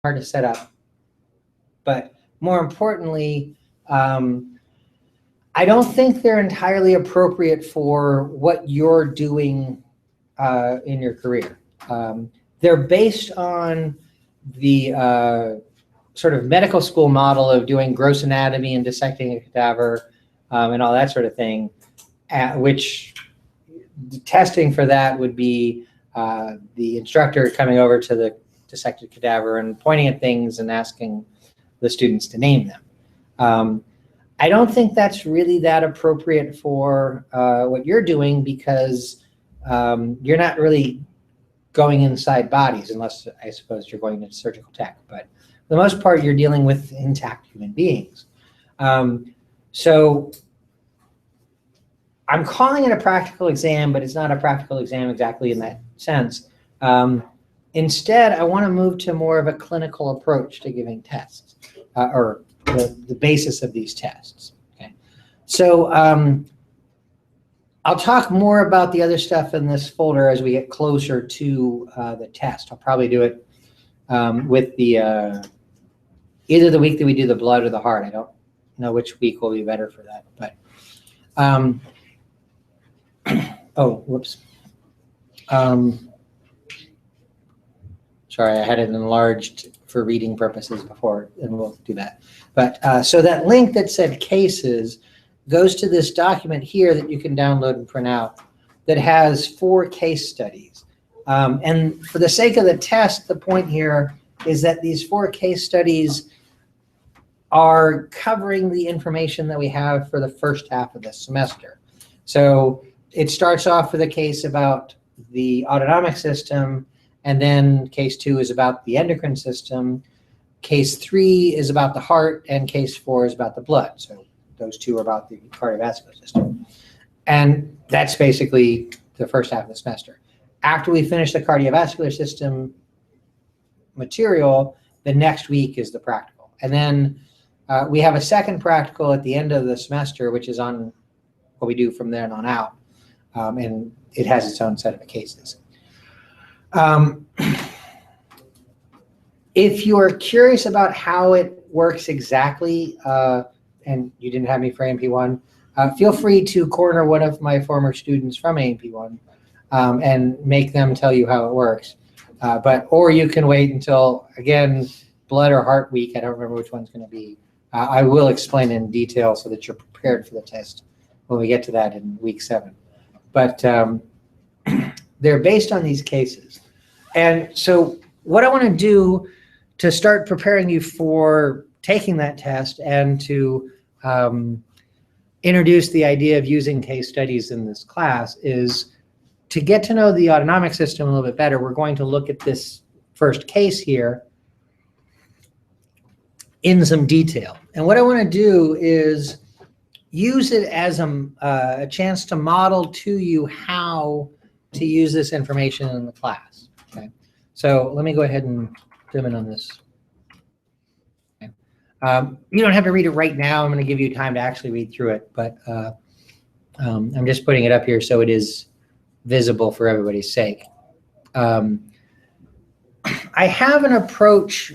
hard to set up. But more importantly, I don't think they're entirely appropriate for what you're doing in your career. They're based on the sort of medical school model of doing gross anatomy and dissecting a cadaver and all that sort of thing, which the testing for that would be the instructor coming over to the dissected cadaver and pointing at things and asking the students to name them. I don't think that's really that appropriate for what you're doing, because you're not really going inside bodies, unless I suppose you're going into surgical tech. But for the most part, you're dealing with intact human beings. So I'm calling it a practical exam, but it's not a practical exam exactly in that sense. Instead, I want to move to more of a clinical approach to giving tests, or the basis of these tests. Okay, so I'll talk more about the other stuff in this folder as we get closer to the test. I'll probably do it with the either the week that we do the blood or the heart. I don't know which week will be better for that, but oh, whoops. Sorry, I had it enlarged for reading purposes before, and we'll do that. But so that link that said cases goes to this document here that you can download and print out that has 4 case studies. And for the sake of the test, the point here is that these 4 case studies are covering the information that we have for the first half of the semester. So it starts off with a case about the autonomic system, and then case 2 is about the endocrine system. Case 3 is about the heart, and case 4 is about the blood. So those 2 are about the cardiovascular system. And that's basically the first half of the semester. After we finish the cardiovascular system material, the next week is the practical. And then we have a second practical at the end of the semester, which is on what we do from then on out. And it has its own set of cases. If you're curious about how it works exactly, and you didn't have me for AMP1, feel free to corner one of my former students from AMP1 and make them tell you how it works. Or you can wait until, again, blood or heart week. I don't remember which one's going to be. I will explain in detail so that you're prepared for the test when we get to that in week 7. But they're based on these cases. And so what I want to do to start preparing you for taking that test and to introduce the idea of using case studies in this class is to get to know the autonomic system a little bit better. We're going to look at this first case here in some detail. And what I want to do is use it as a chance to model to you how to use this information in the class. Okay, so let me go ahead and zoom in on this. Okay. You don't have to read it right now. I'm going to give you time to actually read through it, but I'm just putting it up here so it is visible for everybody's sake. I have an approach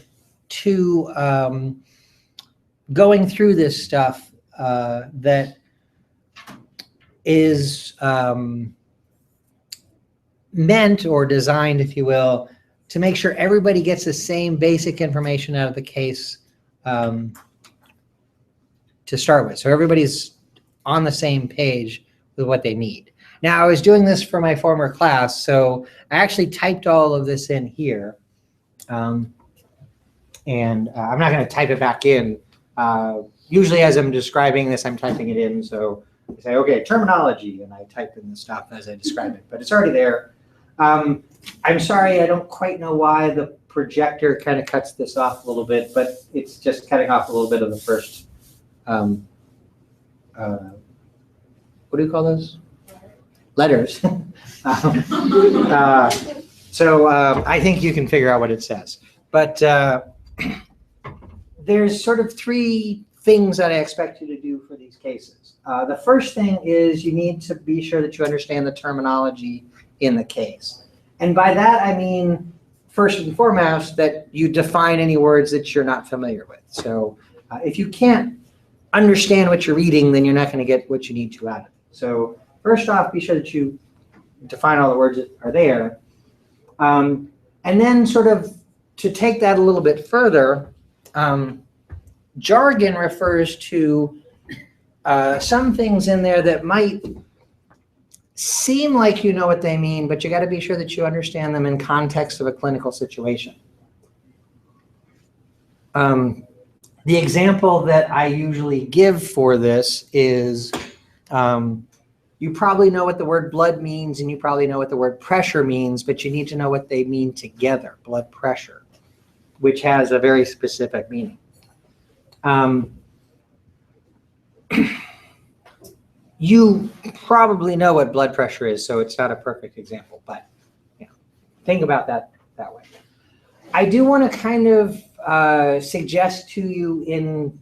to going through this stuff that is meant or designed, if you will, to make sure everybody gets the same basic information out of the case to start with. So everybody's on the same page with what they need. Now, I was doing this for my former class, so I actually typed all of this in here. And I'm not going to type it back in. Usually as I'm describing this, I'm typing it in. So I say, okay, terminology, and I type in the stuff as I describe it, but it's already there. I'm sorry, I don't quite know why the projector kind of cuts this off a little bit, but it's just cutting off a little bit of the first, what do you call those? Letters. So I think you can figure out what it says. But there's sort of 3 things that I expect you to do for these cases. The first thing is you need to be sure that you understand the terminology in the case. And by that, I mean first and foremost, that you define any words that you're not familiar with. So if you can't understand what you're reading, then you're not going to get what you need to out of it. So first off, be sure that you define all the words that are there. And then sort of to take that a little bit further, jargon refers to some things in there that might seem like you know what they mean, but you got to be sure that you understand them in context of a clinical situation. The example that I usually give for this is you probably know what the word blood means and you probably know what the word pressure means, but you need to know what they mean together, blood pressure, which has a very specific meaning. You probably know what blood pressure is, so it's not a perfect example, but think about that way. I do want to kind of suggest to you in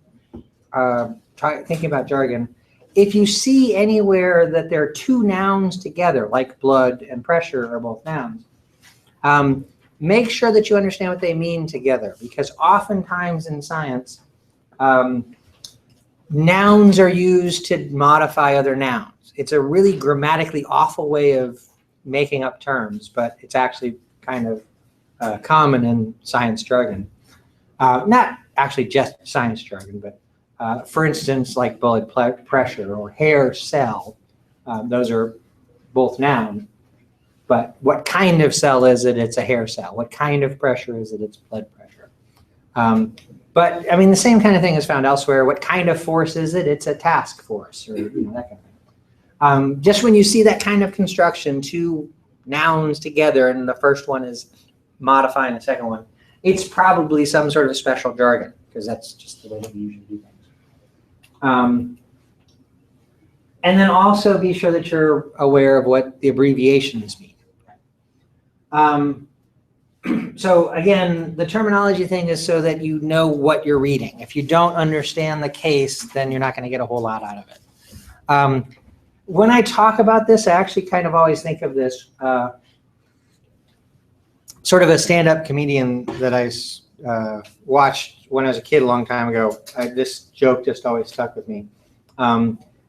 thinking about jargon, if you see anywhere that there are two nouns together, like blood and pressure are both nouns, make sure that you understand what they mean together, because oftentimes in science, nouns are used to modify other nouns. It's a really grammatically awful way of making up terms, but it's actually kind of common in science jargon. Not actually just science jargon, but for instance, like blood pressure or hair cell, those are both nouns. But what kind of cell is it? It's a hair cell. What kind of pressure is it? It's blood pressure. But I mean, the same kind of thing is found elsewhere. What kind of force is it? It's a task force, or that kind of thing. Just when you see that kind of construction, two nouns together, and the first one is modifying the second one, it's probably some sort of special jargon, because that's just the way that we usually do things. And then also be sure that you're aware of what the abbreviations mean. So again, the terminology thing is so that you know what you're reading. If you don't understand the case, then you're not going to get a whole lot out of it. When I talk about this, I actually kind of always think of this sort of a stand-up comedian that I watched when I was a kid a long time ago. This joke just always stuck with me.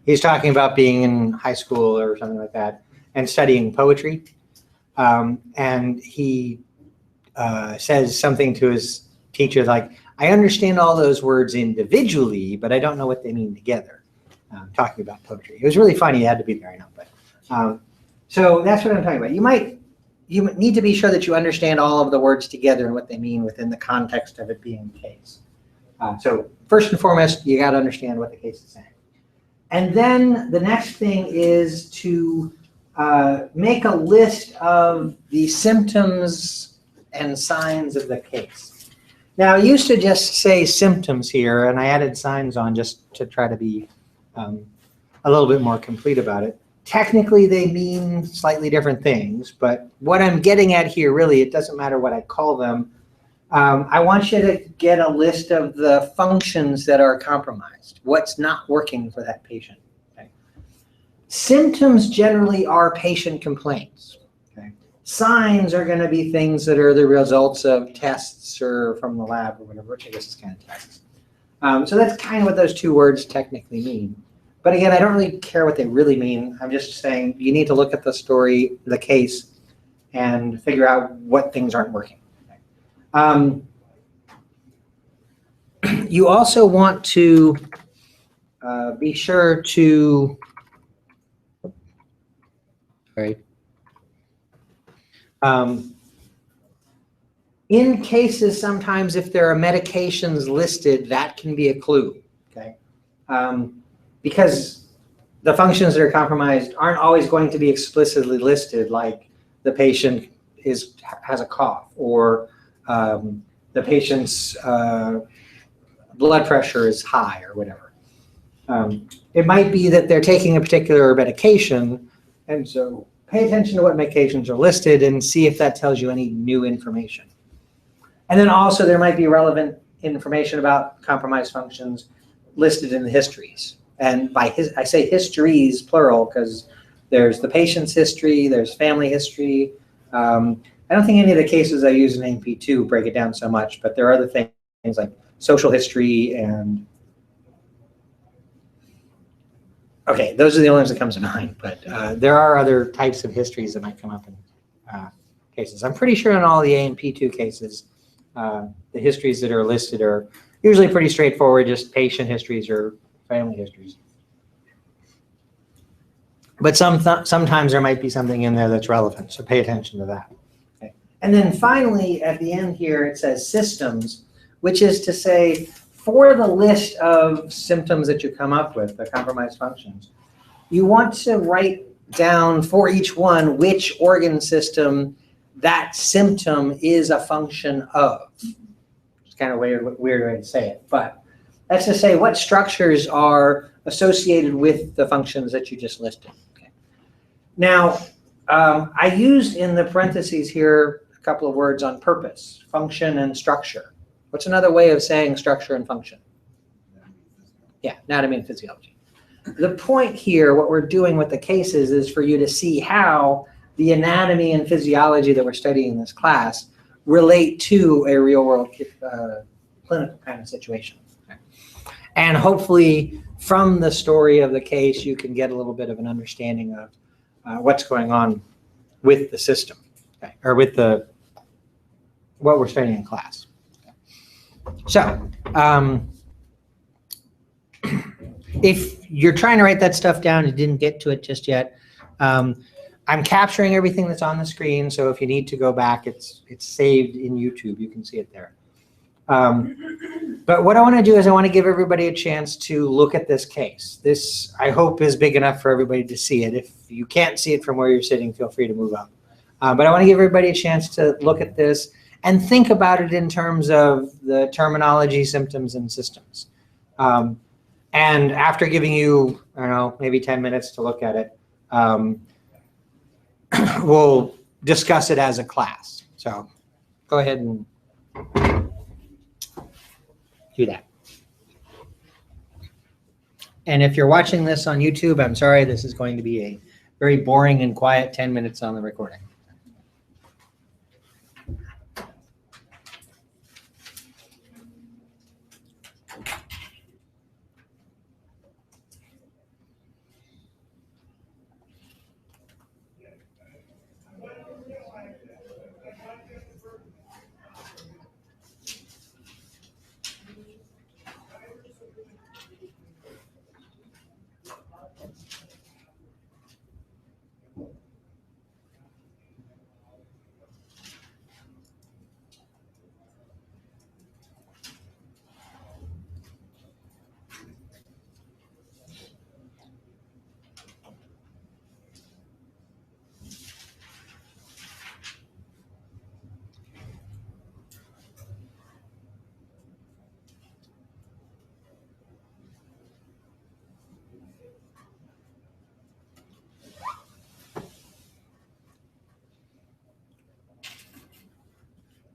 He's talking about being in high school or something like that and studying poetry. And he says something to his teacher like, I understand all those words individually, but I don't know what they mean together. Talking about poetry. It was really funny. You had to be there, I know. But so that's what I'm talking about. You need to be sure that you understand all of the words together and what they mean within the context of it being the case. So first and foremost, you got to understand what the case is saying. And then the next thing is to make a list of the symptoms and signs of the case. Now, I used to just say symptoms here, and I added signs on just to try to be a little bit more complete about it. Technically, they mean slightly different things, but what I'm getting at here, really, it doesn't matter what I call them. I want you to get a list of the functions that are compromised, what's not working for that patient. Okay? Symptoms generally are patient complaints. Okay? Signs are going to be things that are the results of tests or from the lab or whatever, which I guess is kind of tests. So that's kind of what those two words technically mean. But again, I don't really care what they really mean. I'm just saying you need to look at the story, the case, and figure out what things aren't working. You also want to be sure to, in cases, sometimes if there are medications listed, that can be a clue, okay? Because the functions that are compromised aren't always going to be explicitly listed, like the patient has a cough, or the patient's blood pressure is high, or whatever. It might be that they're taking a particular medication, and so pay attention to what medications are listed and see if that tells you any new information. And then also there might be relevant information about compromised functions listed in the histories. And I say histories plural because there's the patient's history, there's family history, and I don't think any of the cases I use in AP2 break it down so much, but there are other things like social history and, okay, those are the only ones that comes to mind, but there are other types of histories that might come up in cases. I'm pretty sure in all the A and P2 cases, the histories that are listed are usually pretty straightforward, just patient histories or family histories. But sometimes there might be something in there that's relevant, so pay attention to that. Okay. And then finally, at the end here, it says systems, which is to say, for the list of symptoms that you come up with, the compromised functions, you want to write down for each one which organ system that symptom is a function of. It's kind of weird way to say it, but that's to say what structures are associated with the functions that you just listed. Okay. Now, I used in the parentheses here a couple of words on purpose, function and structure. What's another way of saying structure and function? Yeah, anatomy and physiology. The point here, what we're doing with the cases is for you to see how the anatomy and physiology that we're studying in this class relate to a real world clinical kind of situation. Okay. And hopefully from the story of the case, you can get a little bit of an understanding of what's going on with the system, okay, or with what we're studying in class. So, if you're trying to write that stuff down and didn't get to it just yet, I'm capturing everything that's on the screen, so if you need to go back, it's saved in YouTube. You can see it there. But what I want to do is I want to give everybody a chance to look at this case. This, I hope, is big enough for everybody to see it. If you can't see it from where you're sitting, feel free to move up. But I want to give everybody a chance to look at this and think about it in terms of the terminology, symptoms, and systems. And after giving you, I don't know, maybe 10 minutes to look at it, we'll discuss it as a class. So go ahead and do that. And if you're watching this on YouTube, I'm sorry, this is going to be a very boring and quiet 10 minutes on the recording.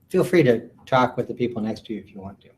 Feel free to talk with the people next to you if you want to.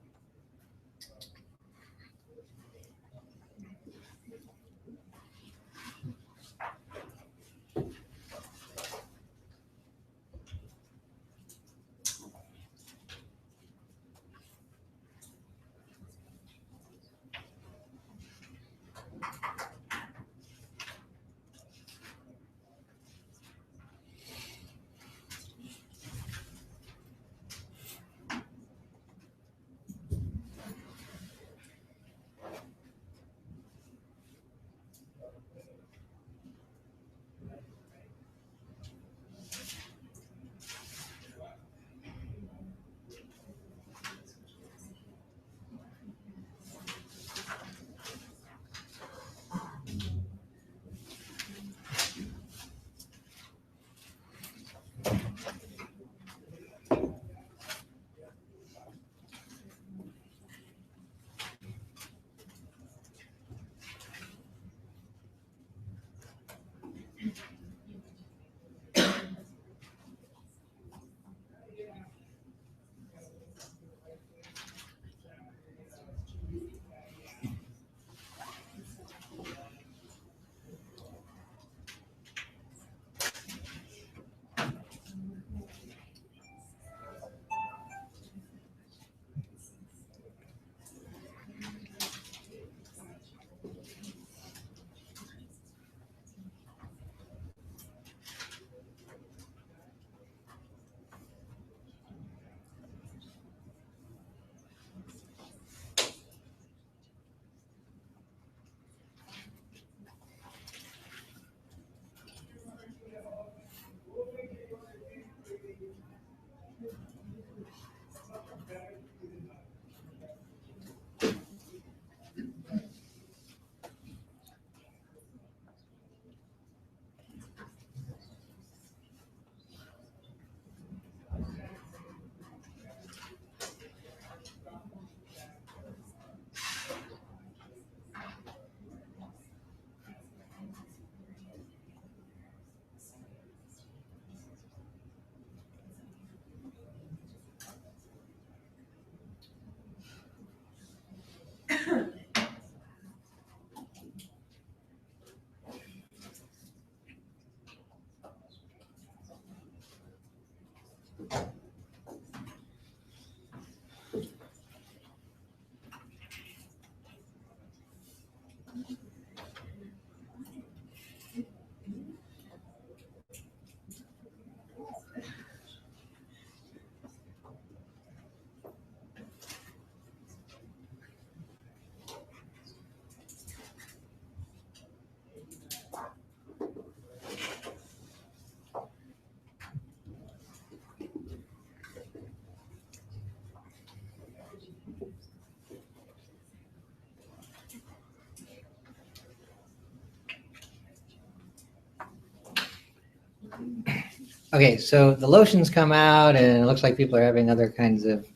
Okay, so the lotions come out, and it looks like people are having other kinds of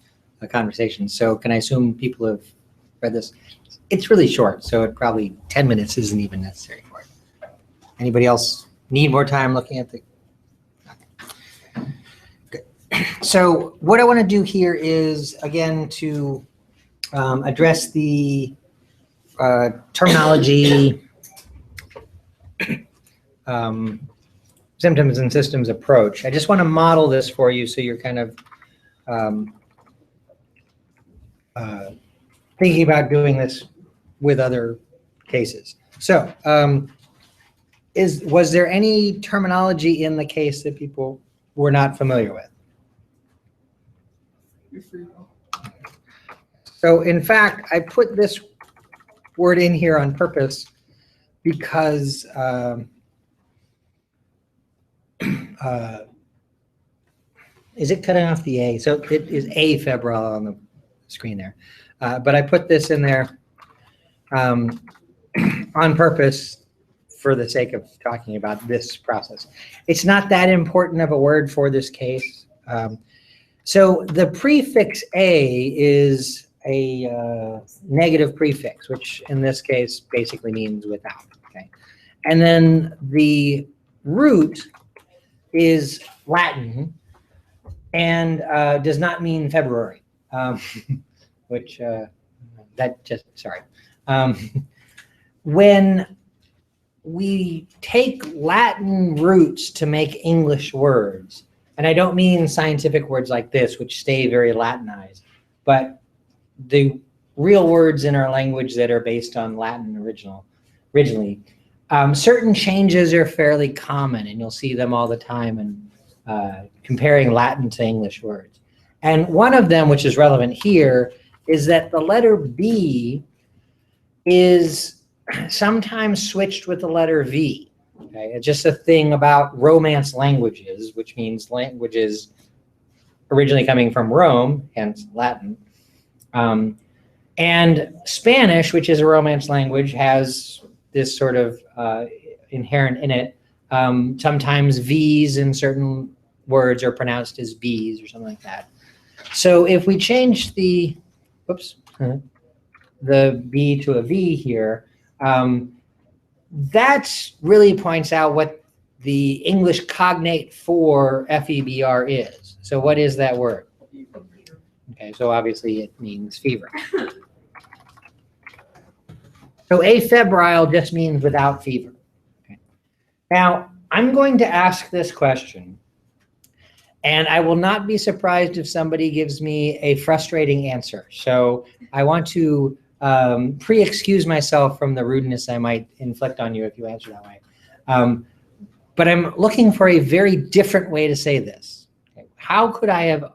conversations. So can I assume people have read this? It's really short, so it probably 10 minutes isn't even necessary for it. Anybody else need more time looking at the? Okay. Good. So what I want to do here is, again, to address the terminology, symptoms and systems approach. I just want to model this for you so you're kind of thinking about doing this with other cases. So was there any terminology in the case that people were not familiar with? So in fact, I put this word in here on purpose because is it cutting off the A? So it is afebrile on the screen there. But I put this in there on purpose for the sake of talking about this process. It's not that important of a word for this case. So the prefix A is a negative prefix, which in this case basically means without. Okay, and then the root is Latin and does not mean February, which that just, sorry. When we take Latin roots to make English words, and I don't mean scientific words like this, which stay very Latinized, but the real words in our language that are based on Latin originally, certain changes are fairly common, and you'll see them all the time in comparing Latin to English words. And one of them, which is relevant here, is that the letter B is sometimes switched with the letter V. Okay, it's just a thing about Romance languages, which means languages originally coming from Rome, hence Latin. And Spanish, which is a Romance language, has this sort of inherent in it. Sometimes V's in certain words are pronounced as B's or something like that. So if we change the, whoops, the B to a V here, that really points out what the English cognate for FEBR is. So what is that word? Okay, so obviously it means fever. So afebrile just means without fever. Okay. Now, I'm going to ask this question, and I will not be surprised if somebody gives me a frustrating answer. So I want to pre-excuse myself from the rudeness I might inflict on you if you answer that way. But I'm looking for a very different way to say this. Okay. How could I have,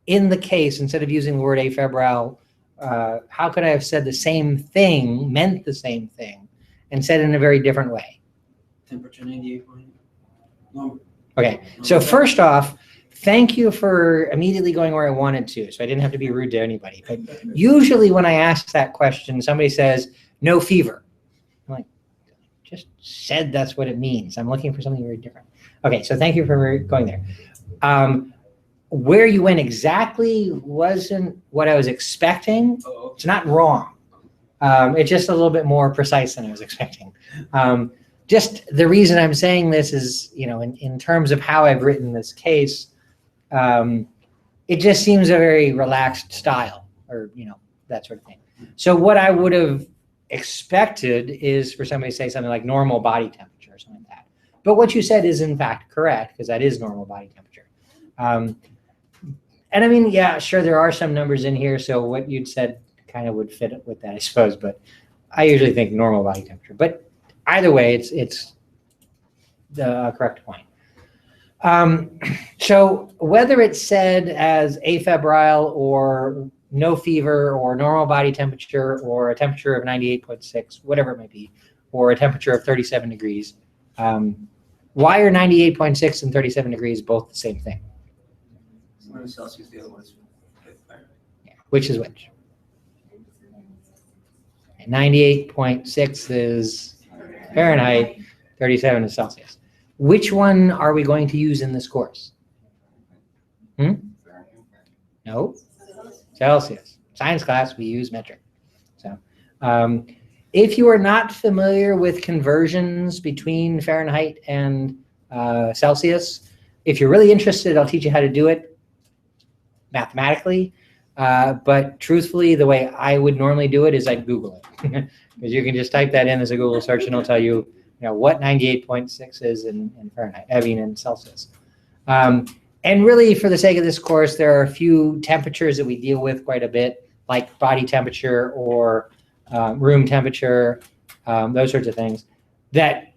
in the case, instead of using the word afebrile, how could I have said the same thing, meant the same thing, and said it in a very different way? Temperature 98.1. Okay, so first off, thank you for immediately going where I wanted to, so I didn't have to be rude to anybody. But usually when I ask that question, somebody says, no fever. I'm like, just said that's what it means. I'm looking for something very different. Okay, so thank you for going there. Where you went exactly wasn't what I was expecting. It's not wrong. It's just a little bit more precise than I was expecting. Just the reason I'm saying this is, you know, in terms of how I've written this case, it just seems a very relaxed style, or, you know, that sort of thing. So what I would have expected is for somebody to say something like normal body temperature or something like that. But what you said is in fact correct, because that is normal body temperature. And I mean, yeah, sure, there are some numbers in here, so what you'd said kind of would fit with that, I suppose, but I usually think normal body temperature. But either way, it's the correct point. So whether it's said as afebrile or no fever or normal body temperature or a temperature of 98.6, whatever it might be, or a temperature of 37 degrees, why are 98.6 and 37 degrees both the same thing? One is Celsius, the other one is Fahrenheit. Yeah. Which is which? 98.6 is Fahrenheit, 37 is Celsius. Which one are we going to use in this course? No, Celsius. Science class, we use metric. So if you are not familiar with conversions between Fahrenheit and Celsius, if you're really interested, I'll teach you how to do it mathematically. But truthfully, the way I would normally do it is I'd Google it. Because you can just type that in as a Google search and it'll tell you, what 98.6 is in Fahrenheit, in Celsius. And really, for the sake of this course, there are a few temperatures that we deal with quite a bit, like body temperature or room temperature, those sorts of things, that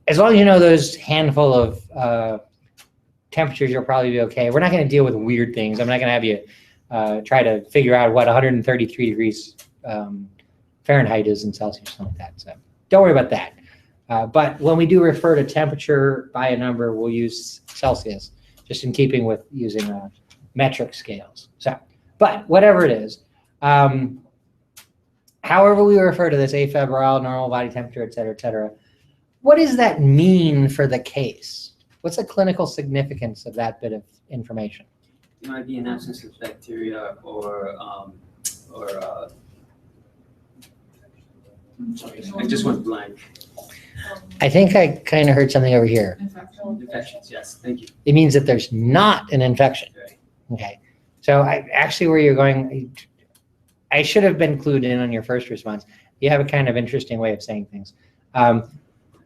as long as you know those handful of temperatures, you'll probably be okay. We're not going to deal with weird things. I'm not going to have you try to figure out what 133 degrees Fahrenheit is in Celsius, something like that. So don't worry about that. But when we do refer to temperature by a number, we'll use Celsius, just in keeping with using metric scales. So, but whatever it is, however we refer to this, afebrile, normal body temperature, et cetera, what does that mean for the case? What's the clinical significance of that bit of information? It might be an absence of bacteria or I just went blank. I think I kind of heard something over here. Infections, yes, thank you. It means that there's not an infection. Right. Okay. So actually where you're going, I should have been clued in on your first response. You have a kind of interesting way of saying things.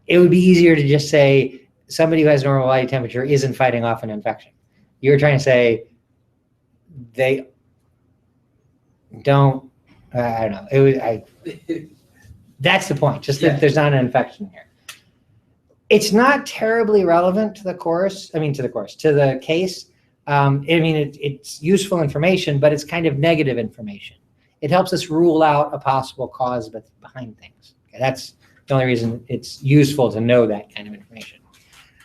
It would be easier to just say somebody who has normal body temperature isn't fighting off an infection. You're trying to say they don't, I don't know. That's the point, just that there's not an infection here. It's not terribly relevant to the course, to the case. It's useful information, but it's kind of negative information. It helps us rule out a possible cause behind things. Okay, that's the only reason it's useful to know that kind of information.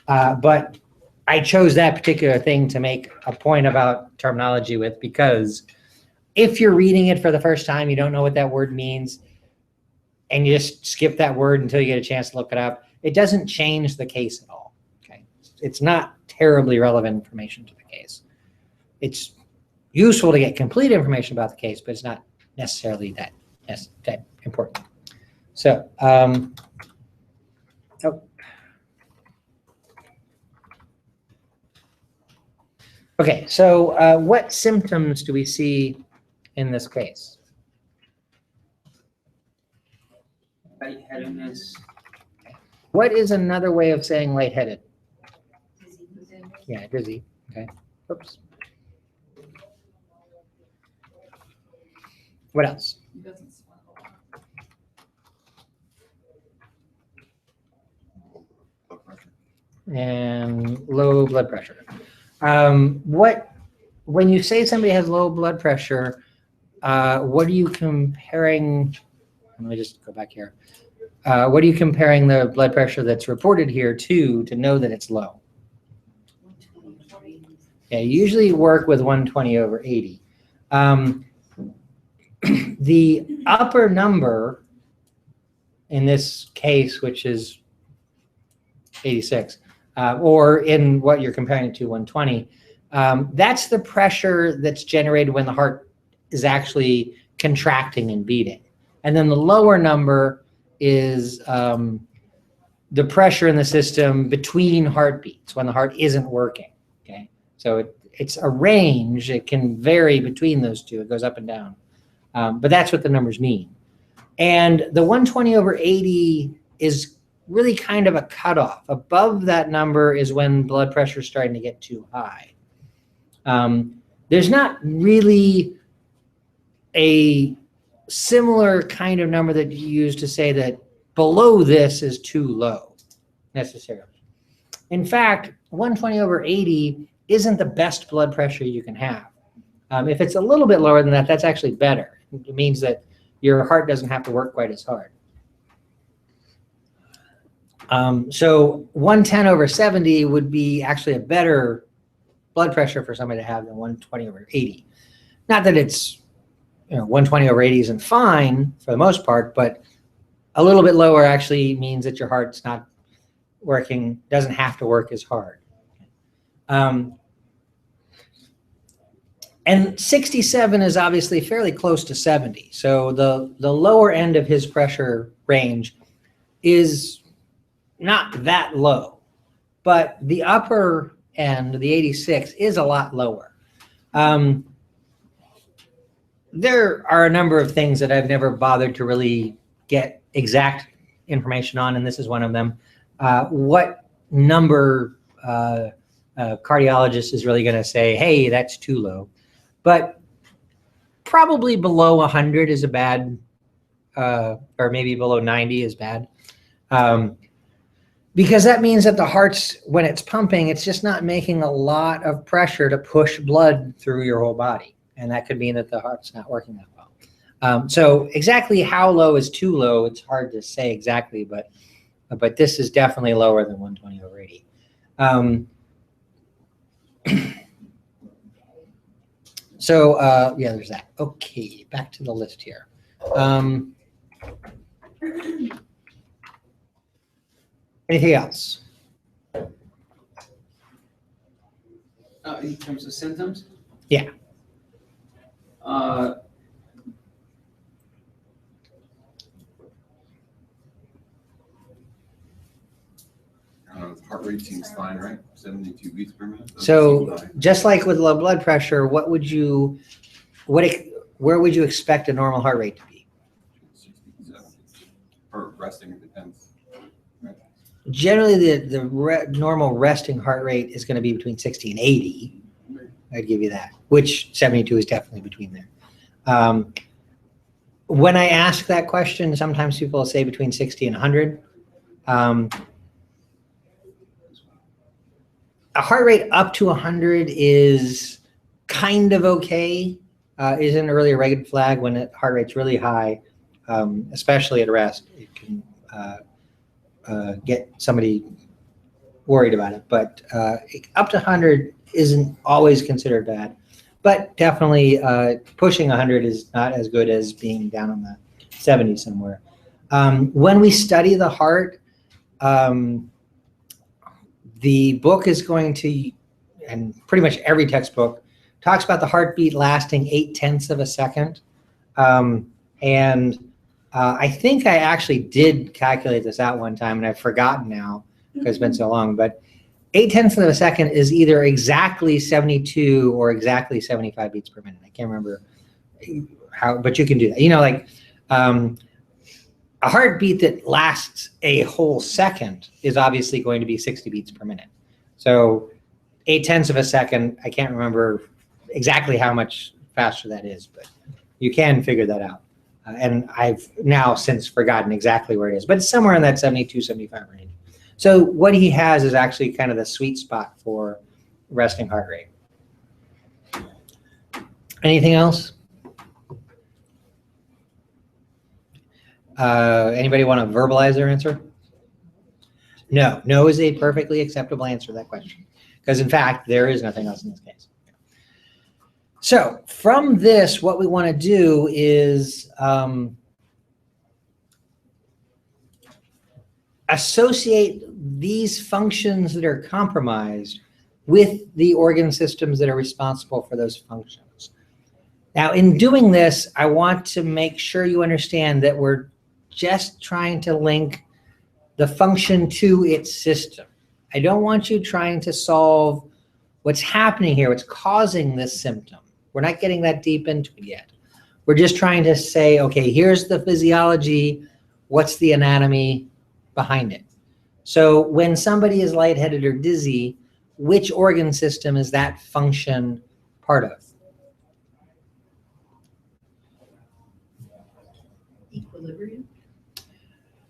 But I chose that particular thing to make a point about terminology with, because if you're reading it for the first time, you don't know what that word means, and you just skip that word until you get a chance to look it up, it doesn't change the case at all. Okay, it's not terribly relevant information to the case. It's useful to get complete information about the case, but it's not necessarily that important. So, okay, so what symptoms do we see in this case? Lightheadedness. What is another way of saying lightheaded? Yeah, dizzy. Okay. Oops. What else? And low blood pressure. When you say somebody has low blood pressure, what are you comparing? Let me just go back here. What are you comparing the blood pressure that's reported here to know that it's low? Yeah, you usually work with 120/80. The upper number in this case, which is 86, or in what you're comparing it to, 120, that's the pressure that's generated when the heart is actually contracting and beating. And then the lower number is the pressure in the system between heartbeats when the heart isn't working. Okay, so it's a range. It can vary between those two. It goes up and down, but that's what the numbers mean. And the 120/80 is really kind of a cutoff. Above that number is when blood pressure is starting to get too high. There's not really a similar kind of number that you use to say that below this is too low, necessarily. In fact, 120/80 isn't the best blood pressure you can have. If it's a little bit lower than that, that's actually better. It means that your heart doesn't have to work quite as hard. So 110/70 would be actually a better blood pressure for somebody to have than 120/80. Not that it's 120/80 isn't fine for the most part, but a little bit lower actually means that your heart's not doesn't have to work as hard. And 67 is obviously fairly close to 70. So the lower end of his pressure range is not that low, but the upper end, the 86, is a lot lower. There are a number of things that I've never bothered to really get exact information on, and this is one of them. What number cardiologist is really going to say, hey, that's too low? But probably below 100 is a bad, or maybe below 90 is bad. Because that means that the heart's, when it's pumping, it's just not making a lot of pressure to push blood through your whole body. And that could mean that the heart's not working that well. So exactly how low is too low, it's hard to say exactly, but this is definitely lower than 120/80. Yeah, there's that. Okay, back to the list here. Anything else? In terms of symptoms? Yeah. Heart rate seems fine, right? 72 beats per minute. So just like with low blood pressure, where would you expect a normal heart rate to be? 60, 70. Or resting, it depends. Right? Generally, the normal resting heart rate is going to be between 60 and 80. I'd give you that, which 72 is definitely between there. When I ask that question, sometimes people will say between 60 and 100. A heart rate up to 100 is kind of okay. Isn't really a red flag. When the heart rate's really high, especially at rest, it can get somebody worried about it. But up to 100 isn't always considered bad. But definitely pushing 100 is not as good as being down on the 70 somewhere. When we study the heart, the book is going to, and pretty much every textbook, talks about the heartbeat lasting 0.8 of a second. I think I actually did calculate this out one time, and I've forgotten now because it's been so long, but 0.8 of a second is either exactly 72 or exactly 75 beats per minute. I can't remember how, but you can do that. You know, like a heartbeat that lasts a whole second is obviously going to be 60 beats per minute. So 0.8 of a second, I can't remember exactly how much faster that is, but you can figure that out. And I've now since forgotten exactly where it is, but it's somewhere in that 72, 75 range. So what he has is actually kind of the sweet spot for resting heart rate. Anything else? Anybody want to verbalize their answer? No. No is a perfectly acceptable answer to that question. Because in fact, there is nothing else in this case. So from this, what we want to do is associate these functions that are compromised with the organ systems that are responsible for those functions. Now, in doing this, I want to make sure you understand that we're just trying to link the function to its system. I don't want you trying to solve what's happening here, what's causing this symptom. We're not getting that deep into it yet. We're just trying to say, okay, here's the physiology, what's the anatomy behind it? So when somebody is lightheaded or dizzy, which organ system is that function part of? Equilibrium.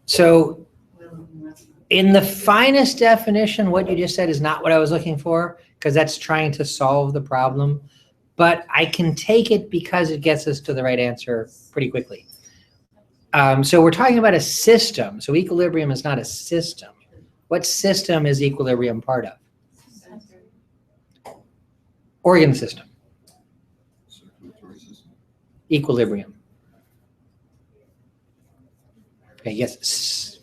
So in the finest definition, what you just said is not what I was looking for, because that's trying to solve the problem. But I can take it because it gets us to the right answer pretty quickly. So we're talking about a system. So equilibrium is not a system. What system is equilibrium part of? Organ system. Circulatory system. Equilibrium. Okay, yes.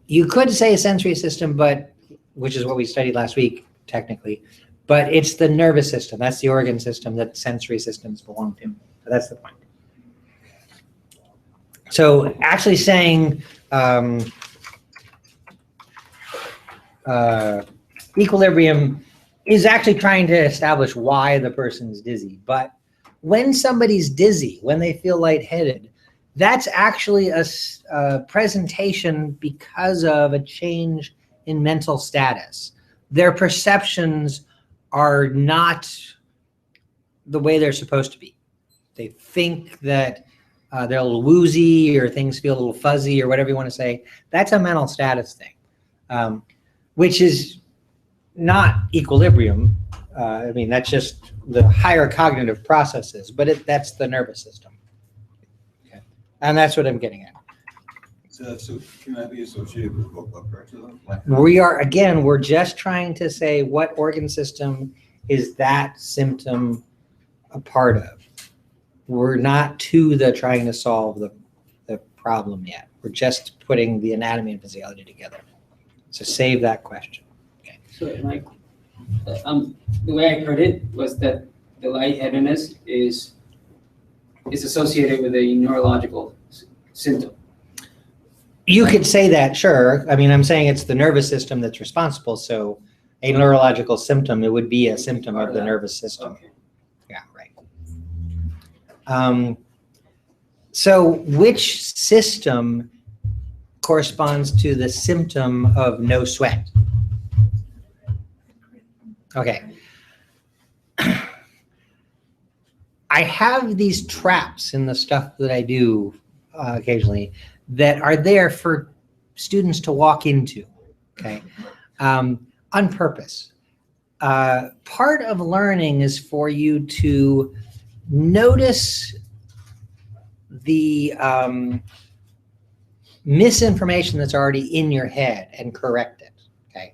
You could say a sensory system, but which is what we studied last week, technically, but it's the nervous system. That's the organ system that sensory systems belong to. So that's the point. So actually saying equilibrium is actually trying to establish why the person's dizzy. But when somebody's dizzy, when they feel lightheaded, that's actually a presentation because of a change in mental status. Their perceptions are not the way they're supposed to be. They think that they're a little woozy or things feel a little fuzzy or whatever you want to say. That's a mental status thing, which is not equilibrium. I mean, that's just the higher cognitive processes, but that's the nervous system. Okay. And that's what I'm getting at. So can that be associated with low blood pressure though? We're just trying to say what organ system is that symptom a part of. We're not trying to solve the problem yet. We're just putting the anatomy and physiology together. So save that question. Okay. So the way I heard it was that the lightheadedness is associated with a neurological symptom. You could say that, sure. I mean, I'm saying it's the nervous system that's responsible. So a neurological symptom, it would be a symptom of the nervous system. Okay. Yeah, right. So which system corresponds to the symptom of no sweat? Okay. I have these traps in the stuff that I do occasionally that are there for students to walk into, okay, on purpose. Part of learning is for you to notice the misinformation that's already in your head and correct it, okay?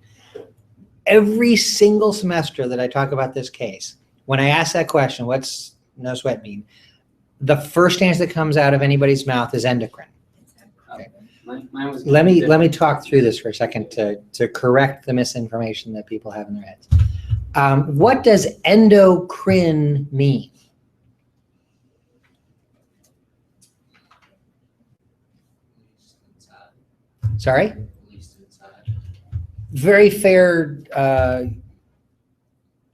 Every single semester that I talk about this case, when I ask that question, what's no sweat mean? The first answer that comes out of anybody's mouth is endocrine. Okay. Mine was Let me talk through this for a second to correct the misinformation that people have in their heads. What does endocrine mean? Sorry? Very fair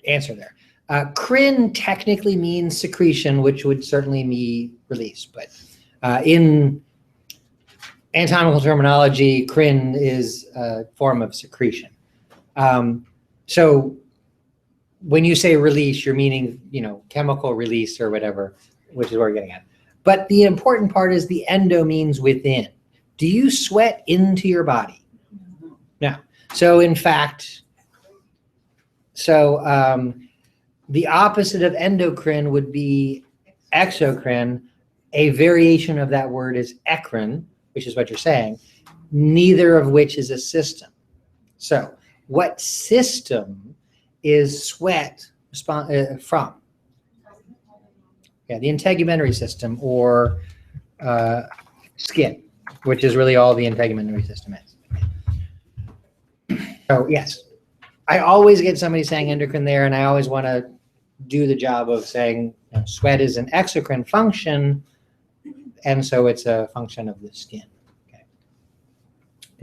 answer there. Crin technically means secretion, which would certainly be release, but in anatomical terminology, crin is a form of secretion. So when you say release, you're meaning, chemical release or whatever, which is what we're getting at. But the important part is the endo means within. Do you sweat into your body? No. So in fact, the opposite of endocrine would be exocrine. A variation of that word is eccrine, which is what you're saying, neither of which is a system. So what system is sweat from? Yeah, the integumentary system, or skin, which is really all the integumentary system is. So yes, I always get somebody saying endocrine there, and I always want to do the job of saying sweat is an exocrine function, and so it's a function of the skin. Okay.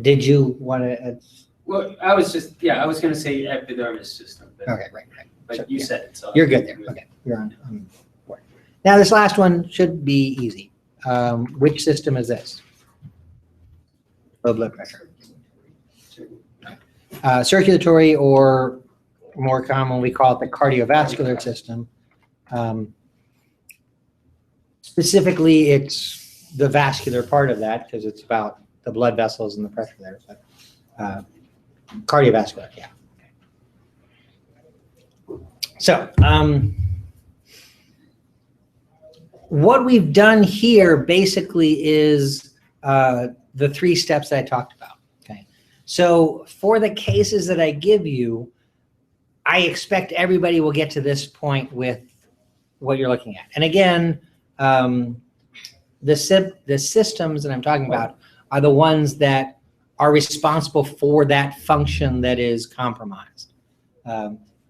Did you want to? Well, I was going to say epidermis system. But, okay, right. But So, you yeah. said it, so You're good there. Okay, you're on board. Now this last one should be easy. Which system is this? Low blood pressure. Circulatory, or more common, we call it the cardiovascular system. Specifically, it's the vascular part of that because it's about the blood vessels and the pressure there. But cardiovascular, yeah. So what we've done here basically is the 3 steps that I talked about. Okay. So for the cases that I give you, I expect everybody will get to this point with what you're looking at. And again, the systems that I'm talking about are the ones that are responsible for that function that is compromised.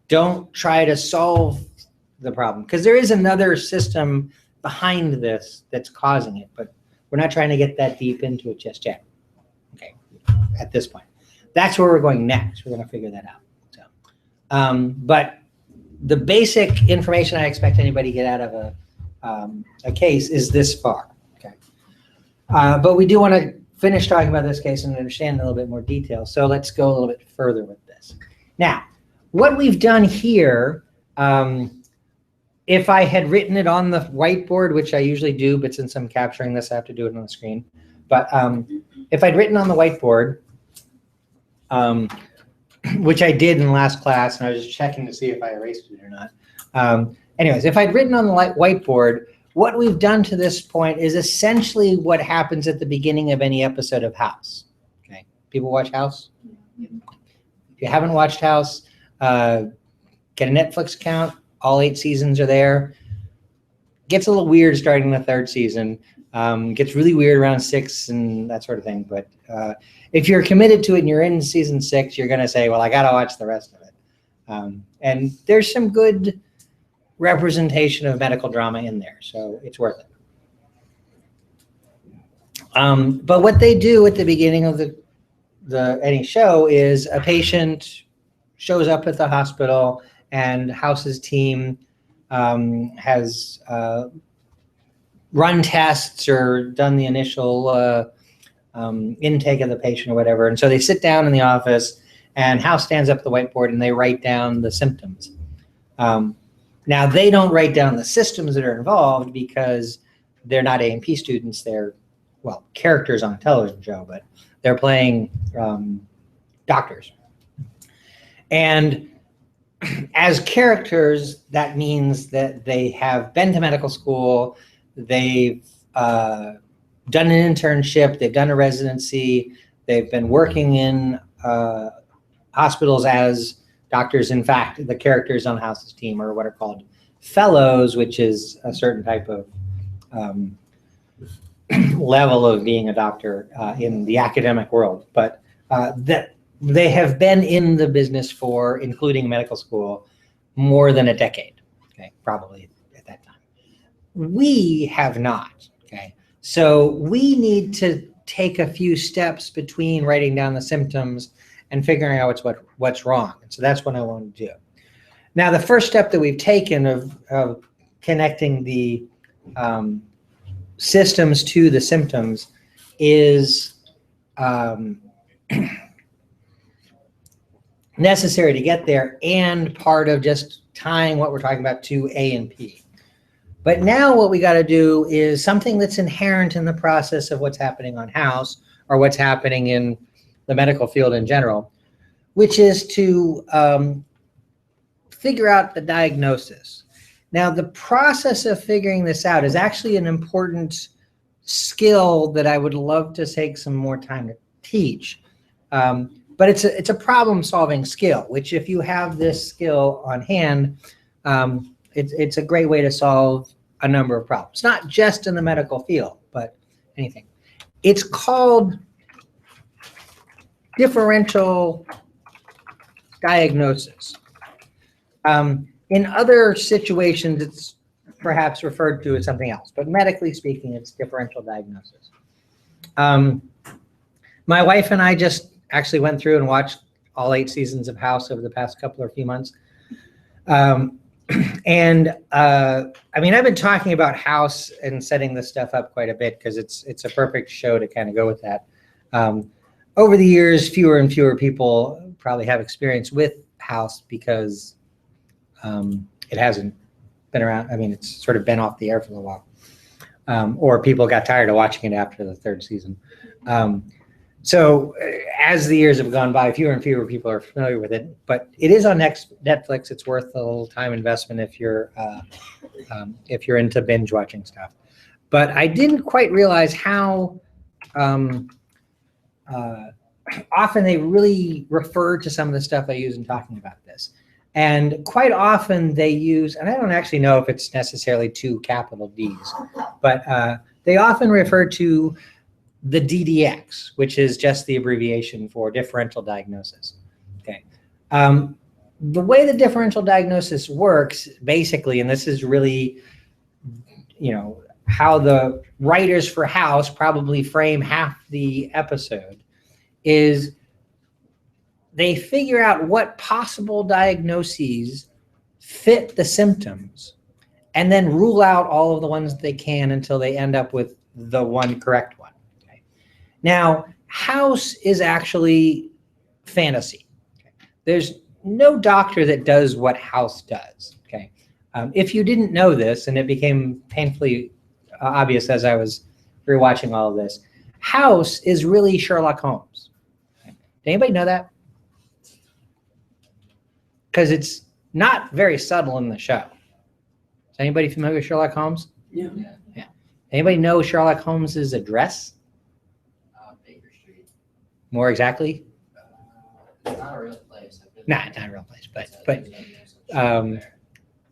Don't try to solve the problem, because there is another system behind this that's causing it, but we're not trying to get that deep into it just yet. Okay, at this point. That's where we're going next. We're going to figure that out. So, but the basic information I expect anybody to get out of a case is this far. Okay, but we do want to finish talking about this case and understand in a little bit more detail. So let's go a little bit further with this. Now, what we've done here, if I had written it on the whiteboard, which I usually do, but since I'm capturing this, I have to do it on the screen. But if I'd written on the whiteboard, which I did in last class, and I was just checking to see if I erased it or not. Anyways, if I'd written on the whiteboard, what we've done to this point is essentially what happens at the beginning of any episode of House. Okay, people watch House? If you haven't watched House, get a Netflix account. All 8 seasons are there. Gets a little weird starting the 3rd season. Gets really weird around 6 and that sort of thing. But if you're committed to it and you're in season 6, you're going to say, well, I got to watch the rest of it. And there's some good representation of medical drama in there, so it's worth it. But what they do at the beginning of any show is a patient shows up at the hospital, and House's team has run tests or done the initial intake of the patient or whatever. And so they sit down in the office, and House stands up at the whiteboard and they write down the symptoms. Now, they don't write down the systems that are involved because they're not A&P students. They're, well, characters on a television show, but they're playing doctors. And as characters, that means that they have been to medical school, they've done an internship, they've done a residency, they've been working in hospitals as doctors. In fact, the characters on House's team are what are called fellows, which is a certain type of level of being a doctor in the academic world. But that they have been in the business for, including medical school, more than a decade, okay, probably at that time. We have not, okay? So we need to take a few steps between writing down the symptoms and figuring out what's wrong. And so that's what I want to do. Now, the first step that we've taken of connecting the systems to the symptoms is necessary to get there, and part of just tying what we're talking about to A and P. But now what we got to do is something that's inherent in the process of what's happening on House, or what's happening in the medical field in general, which is to figure out the diagnosis. Now, the process of figuring this out is actually an important skill that I would love to take some more time to teach. But it's a problem-solving skill, which if you have this skill on hand, it's a great way to solve a number of problems, not just in the medical field, but anything. It's called differential diagnosis. In other situations, it's perhaps referred to as something else, but medically speaking, it's differential diagnosis. My wife and I just actually went through and watched all 8 seasons of House over the past couple or few months. I mean, I've been talking about House and setting this stuff up quite a bit because it's a perfect show to kind of go with that. Over the years, fewer and fewer people probably have experience with House because it hasn't been around. I mean, it's sort of been off the air for a while. Or people got tired of watching it after the 3rd season. So as the years have gone by, fewer and fewer people are familiar with it, but it is on Netflix. It's worth a little time investment if you're into binge watching stuff. But I didn't quite realize how often they really refer to some of the stuff I use in talking about this. And quite often they use, and I don't actually know if it's necessarily 2 capital Ds, but they often refer to the DDX, which is just the abbreviation for differential diagnosis. Okay. The way the differential diagnosis works, basically, and this is really, how the writers for House probably frame half the episode, is they figure out what possible diagnoses fit the symptoms and then rule out all of the ones they can until they end up with the one correct one. Okay. Now, House is actually fantasy. Okay. There's no doctor that does what House does. Okay. If you didn't know this, and it became painfully obvious as I was rewatching all of this, House is really Sherlock Holmes. Okay. Did anybody know that? Because it's not very subtle in the show. Is anybody familiar with Sherlock Holmes? Yeah. Yeah. Anybody know Sherlock Holmes's address? Baker Street. More exactly? It's not a real place. Not a real place, but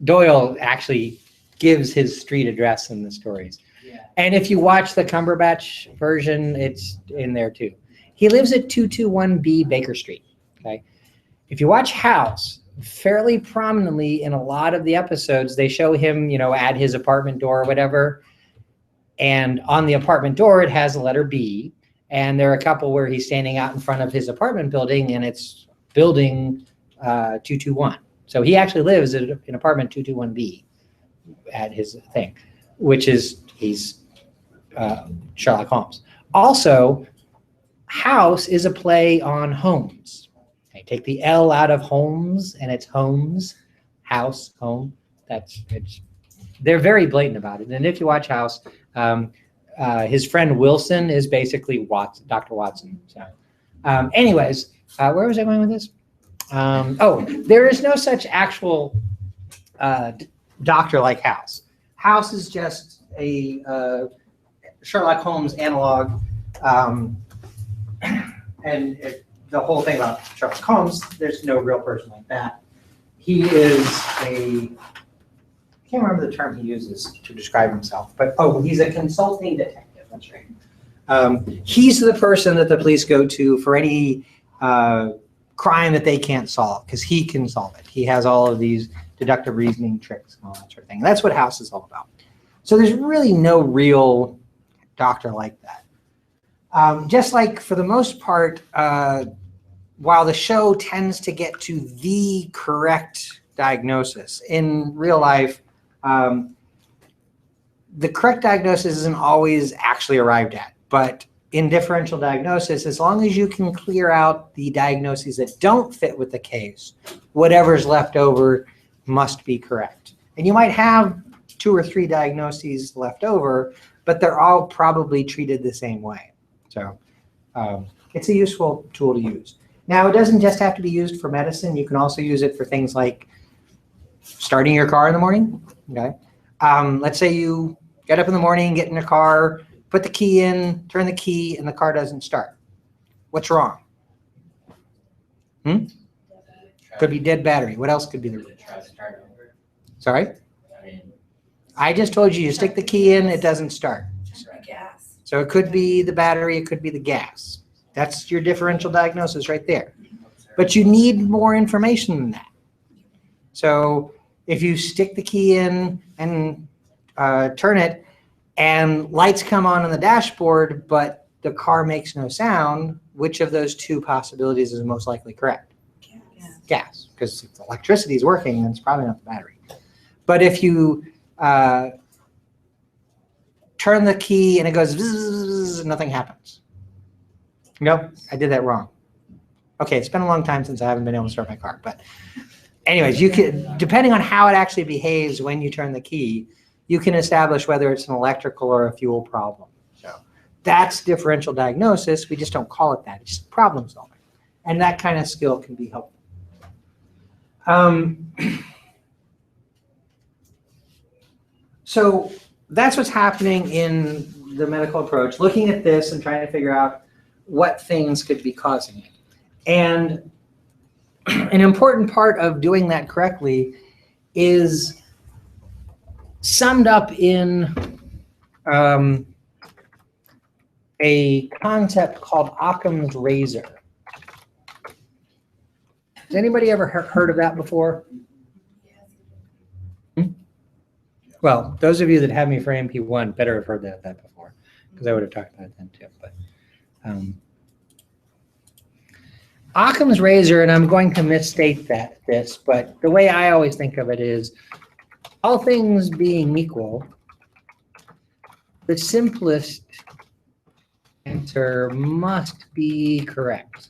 Doyle actually gives his street address in the stories. Yeah. And if you watch the Cumberbatch version, it's in there too. He lives at 221B Baker Street. Okay. If you watch House, fairly prominently in a lot of the episodes, they show him, at his apartment door or whatever. And on the apartment door, it has the letter B. And there are a couple where he's standing out in front of his apartment building, and it's building 221. So he actually lives in apartment 221B at his thing, which is he's Sherlock Holmes. Also, House is a play on Holmes. Okay, take the L out of Holmes, and it's Holmes, House, home. They're very blatant about it. And if you watch House, his friend Wilson is basically Dr. Watson. So, anyways, where was I going with this? There is no such actual doctor like House. House is just a Sherlock Holmes analog, the whole thing about Sherlock Holmes, there's no real person like that. He is I can't remember the term he uses to describe himself, but he's a consulting detective. That's right. He's the person that the police go to for any crime that they can't solve, because he can solve it. He has all of these deductive reasoning tricks and all that sort of thing. And that's what House is all about. So there's really no real doctor like that. Just like, for the most part, while the show tends to get to the correct diagnosis, in real life, the correct diagnosis isn't always actually arrived at. But in differential diagnosis, as long as you can clear out the diagnoses that don't fit with the case, whatever's left over must be correct. And you might have 2 or 3 diagnoses left over, but they're all probably treated the same way. So it's a useful tool to use. Now, it doesn't just have to be used for medicine. You can also use it for things like starting your car in the morning. Okay. Let's say you get up in the morning, get in your car, put the key in, turn the key, and the car doesn't start. What's wrong? Could be dead battery. What else could be the reason? Sorry? I just told you, you stick the key in, it doesn't start. Gas. So it could be the battery, it could be the gas. That's your differential diagnosis right there. But you need more information than that. So if you stick the key in and turn it, and lights come on the dashboard, but the car makes no sound, which of those 2 possibilities is most likely correct? Gas. Because if the electricity is working, then it's probably not the battery. But if you turn the key and it goes zzz, nothing happens. Nope, I did that wrong. Okay, it's been a long time since I haven't been able to start my car. But anyways, you can, depending on how it actually behaves when you turn the key, you can establish whether it's an electrical or a fuel problem. So that's differential diagnosis. We just don't call it that. It's just problem solving. And that kind of skill can be helpful. So that's what's happening in the medical approach, looking at this and trying to figure out what things could be causing it. And an important part of doing that correctly is summed up in a concept called Occam's Razor. Has anybody ever heard of that before? Well, those of you that have me for MP1 better have heard that before, because I would have talked about it then too. But Occam's Razor, and I'm going to misstate this, but the way I always think of it is, all things being equal, the simplest answer must be correct.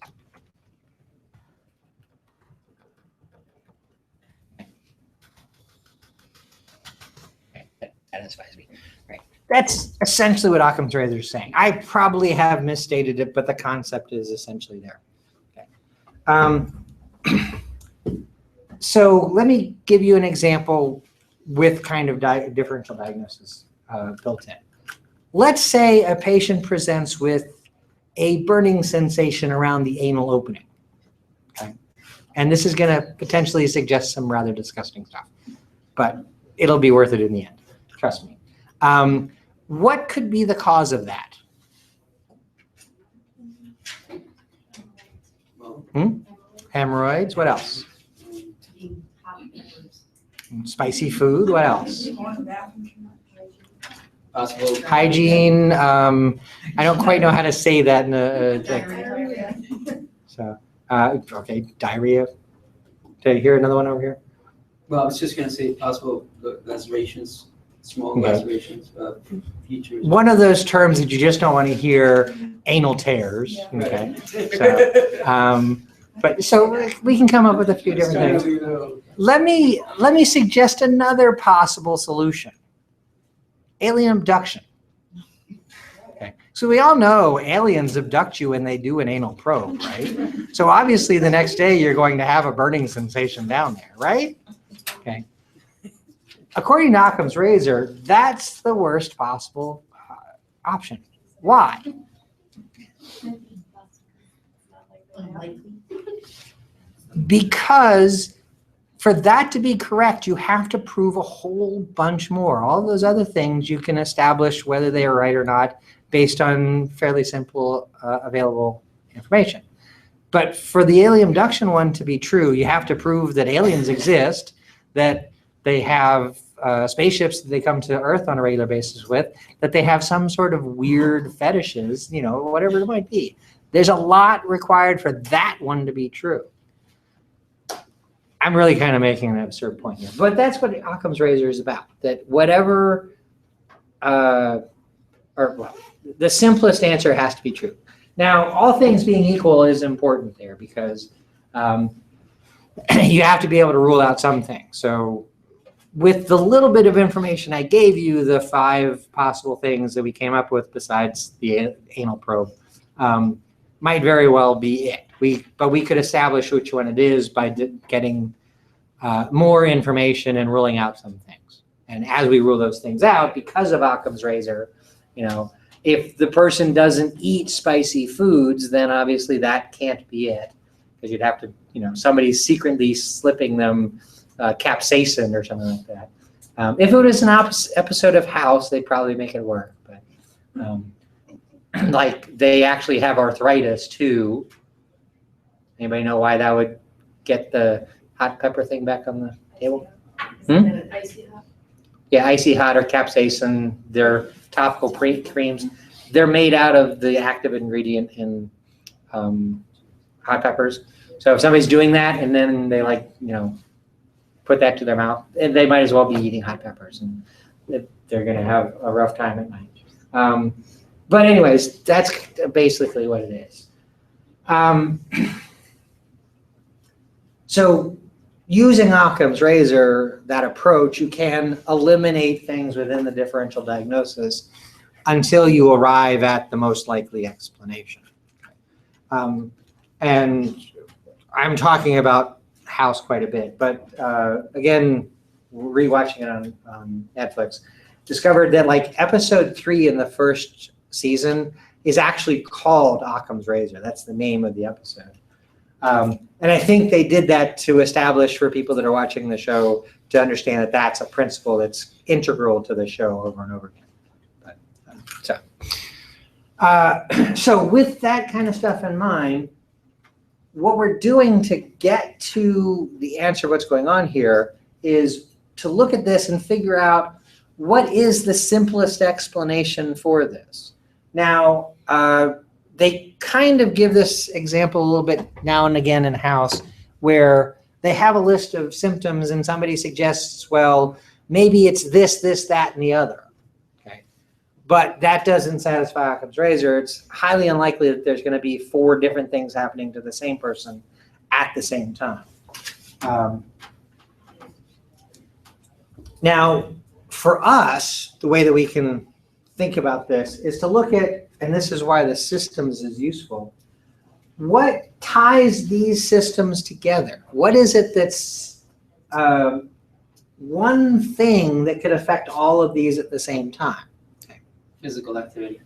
That satisfies me. Right. That's essentially what Occam's Razor is saying. I probably have misstated it, but the concept is essentially there. Okay. So let me give you an example with kind of differential diagnosis built in. Let's say a patient presents with a burning sensation around the anal opening. Okay? And this is going to potentially suggest some rather disgusting stuff, but it'll be worth it in the end. Trust me. What could be the cause of that? Hemorrhoids. What else? Spicy food. What else? Possible. Hygiene. I don't quite know how to say that in so okay, diarrhea. Did I hear another one over here? Well, I was just gonna say possible lacerations, small Okay. lacerations, features. One of those terms that you just don't want to hear, anal tears. Okay. So, but so we can come up with a few different things. Let me suggest another possible solution. Alien abduction. Okay. So we all know aliens abduct you when they do an anal probe, right? So obviously the next day you're going to have a burning sensation down there, right? Okay. According to Occam's Razor, that's the worst possible option. Why? Because for that to be correct, you have to prove a whole bunch more. All those other things you can establish whether they are right or not based on fairly simple available information. But for the alien abduction one to be true, you have to prove that aliens exist, that they have spaceships that they come to Earth on a regular basis with, that they have some sort of weird fetishes, you know, whatever it might be. There's a lot required for that one to be true. I'm really kind of making an absurd point here, but that's what Occam's Razor is about, that whatever, well, the simplest answer has to be true. Now, all things being equal is important there because you have to be able to rule out some things. So with the little bit of information I gave you, the 5 possible things that we came up with besides the anal probe might very well be it. But we could establish which one it is by getting more information and ruling out some things. And as we rule those things out, because of Occam's Razor, you know, if the person doesn't eat spicy foods, then obviously that can't be it, because you'd have to, you know, somebody's secretly slipping them capsaicin or something like that. If it was an episode of House, they'd probably make it work. But like they actually have arthritis too. Anybody know why that would get the hot pepper thing back on the table? Icy hot. Yeah, icy hot or capsaicin. They're topical creams. They're made out of the active ingredient in hot peppers. So if somebody's doing that and then they put that to their mouth, and they might as well be eating hot peppers, and they're going to have a rough time at night. But anyways, that's basically what it is. So using Occam's Razor, that approach, you can eliminate things within the differential diagnosis until you arrive at the most likely explanation. And I'm talking about House quite a bit, but again, rewatching it on Netflix, discovered that like episode 3 in the first season is actually called Occam's Razor. That's the name of the episode. And I think they did that to establish for people that are watching the show to understand that that's a principle that's integral to the show over and over again. But, So with that kind of stuff in mind, what we're doing to get to the answer of what's going on here is to look at this and figure out what is the simplest explanation for this. Now, they kind of give this example a little bit now and again in House, where they have a list of symptoms and somebody suggests, well, maybe it's this, this, that, and the other. Okay, but that doesn't satisfy Occam's razor. It's highly unlikely that there's going to be 4 different things happening to the same person at the same time. Now, for us, the way that we can think about this is to look at, and this is why the systems is useful, what ties these systems together? What is it that's one thing that could affect all of these at the same time? Okay. Physical activity.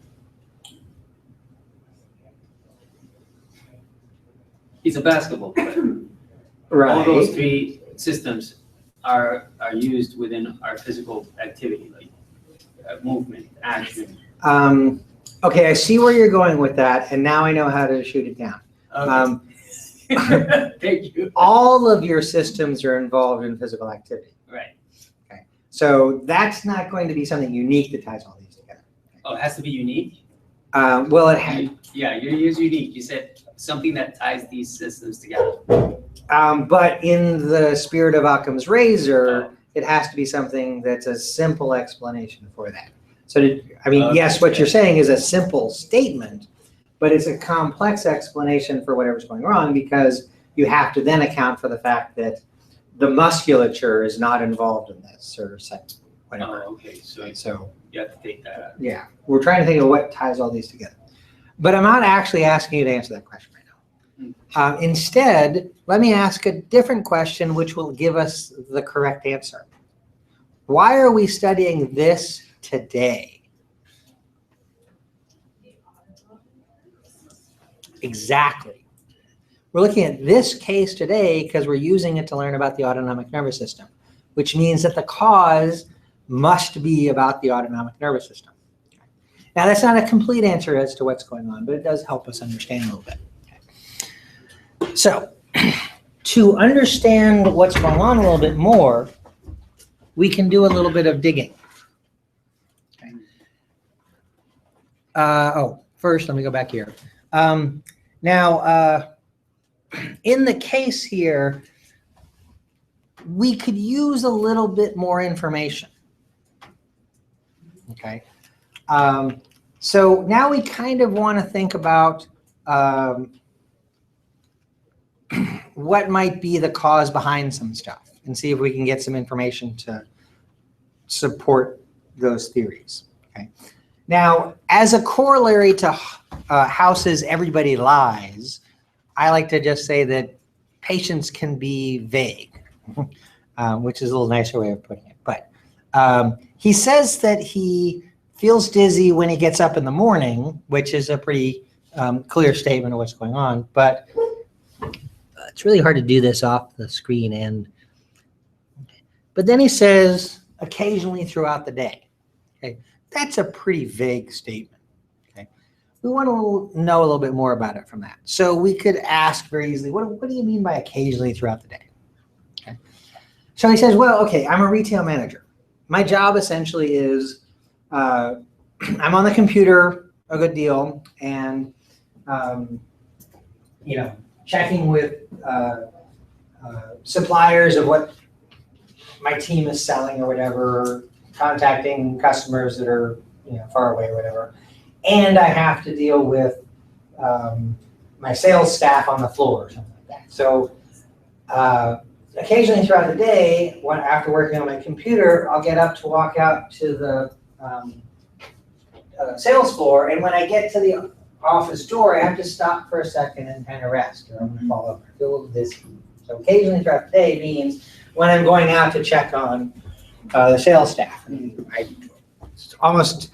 He's a basketball player. Right. All those 3 systems are used within our physical activity, like movement, action. Okay, I see where you're going with that, and now I know how to shoot it down. Okay. Thank you. All of your systems are involved in physical activity. Right. Okay, so that's not going to be something unique that ties all these together. Oh, it has to be unique? Well, it has. Yeah, you use unique. You said something that ties these systems together. But in the spirit of Occam's razor, it has to be something that's a simple explanation for that. So, I mean, yes, what you're saying is a simple statement, but it's a complex explanation for whatever's going wrong, because you have to then account for the fact that the musculature is not involved in this, or whatever. Oh, okay. So You have to take that out. yeah, we're trying to think of what ties all these together. But I'm not actually asking you to answer that question right now. Instead, let me ask a different question which will give us the correct answer. Why are we studying this today? Exactly. We're looking at this case today because we're using it to learn about the autonomic nervous system, which means that the cause must be about the autonomic nervous system. Now, that's not a complete answer as to what's going on, but it does help us understand a little bit. Okay. So, to understand what's going on a little bit more, we can do a little bit of digging. Okay. First, let me go back here. Now, in the case here, we could use a little bit more information. Okay. So now we kind of want to think about what might be the cause behind some stuff and see if we can get some information to support those theories. Okay. Now, as a corollary to House's everybody lies, I like to just say that patients can be vague, which is a little nicer way of putting it. But he says that he feels dizzy when he gets up in the morning, which is a pretty clear statement of what's going on. But it's really hard to do this off the screen. But then he says occasionally throughout the day. Okay, that's a pretty vague statement. Okay, we want to know a little bit more about it from that. So we could ask very easily, what do you mean by occasionally throughout the day? Okay, so he says, well, okay, I'm a retail manager. My job essentially is I'm on the computer a good deal, and checking with suppliers of what my team is selling or whatever, or contacting customers that are far away or whatever. And I have to deal with my sales staff on the floor or something like that. So occasionally throughout the day, after working on my computer, I'll get up to walk out to the sales floor, and when I get to the office door, I have to stop for a second and kind of rest, or I'm going to fall over. I feel a little dizzy. So occasionally throughout the day means when I'm going out to check on the sales staff. It's almost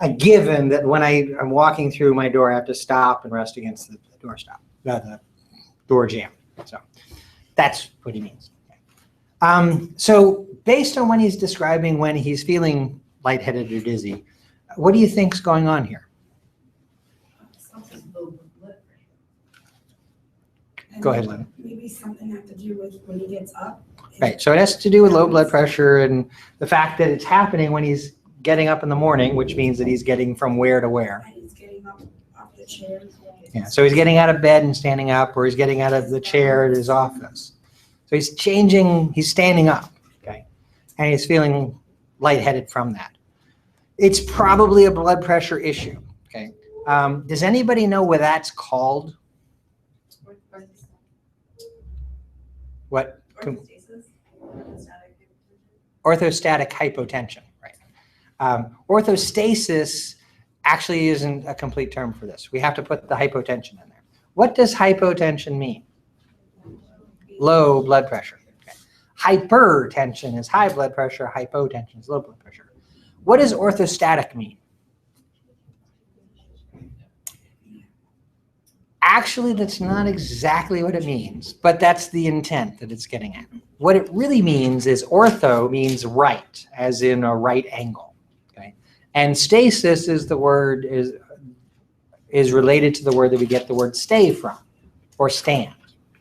a given that when I'm walking through my door, I have to stop and rest against the the door jamb. So that's what he means. So based on when he's describing when he's feeling lightheaded or dizzy, what do you think's going on here? Go ahead, Lynn. Maybe something have to do with when he gets up. Right, so it has to do with low blood pressure and the fact that it's happening when he's getting up in the morning, which means that he's getting from where to where. And he's getting up off the chair. Yeah, so he's getting out of bed and standing up, or he's getting out of the chair at his office. So he's changing, he's standing up, okay? And he's feeling lightheaded from that. It's probably a blood pressure issue, okay? Does anybody know what that's called? What? Orthostatic hypotension, right? Orthostasis actually isn't a complete term for this. We have to put the hypotension in there. What does hypotension mean? Low blood pressure. Okay. Hypertension is high blood pressure, hypotension is low blood pressure. What does orthostatic mean? Actually, that's not exactly what it means, but that's the intent that it's getting at. What it really means is ortho means right, as in a right angle, okay? And stasis is the word, is related to the word that we get the word stay from, or stand,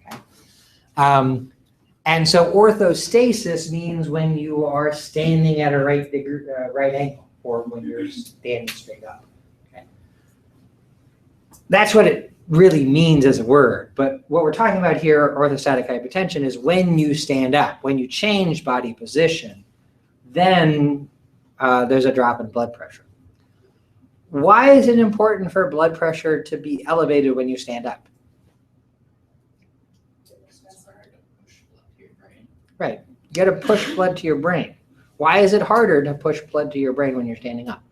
okay? And so orthostasis means when you are standing at a right angle, or when you're standing straight up, okay? That's what it really means as a word, but what we're talking about here, orthostatic hypotension, is when you stand up, when you change body position, then there's a drop in blood pressure. Why is it important for blood pressure to be elevated when you stand up? Right, you got to push blood to your brain. Why is it harder to push blood to your brain when you're standing up?